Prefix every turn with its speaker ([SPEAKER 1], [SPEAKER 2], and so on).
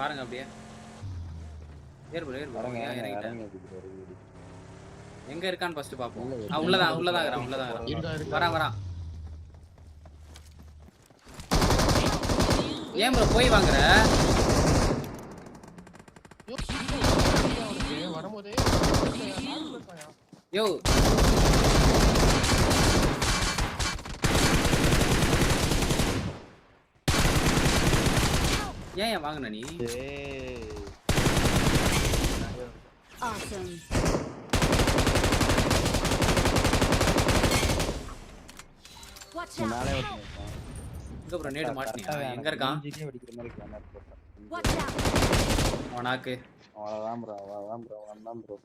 [SPEAKER 1] பாருங்க அப்படியே. ஏறு ப்ரோ இறங்கிட்டேன். எங்க இருக்கான்னு ஃபர்ஸ்ட் பாப்போம். உள்ளதான் இருக்கறான். வரான். ஏன் ப்ரோ போய் வாங்குற?
[SPEAKER 2] வரும்போதே
[SPEAKER 1] யோ ஏன் வாங்குன நீ?
[SPEAKER 3] Awesome. Watch out.
[SPEAKER 1] எங்க ப்ரோ நேடு மாட்டினியா? எங்க இருக்கான்?
[SPEAKER 3] Watch out.
[SPEAKER 1] அவனாக்கு
[SPEAKER 4] அவ்வளவுதான் ப்ரோ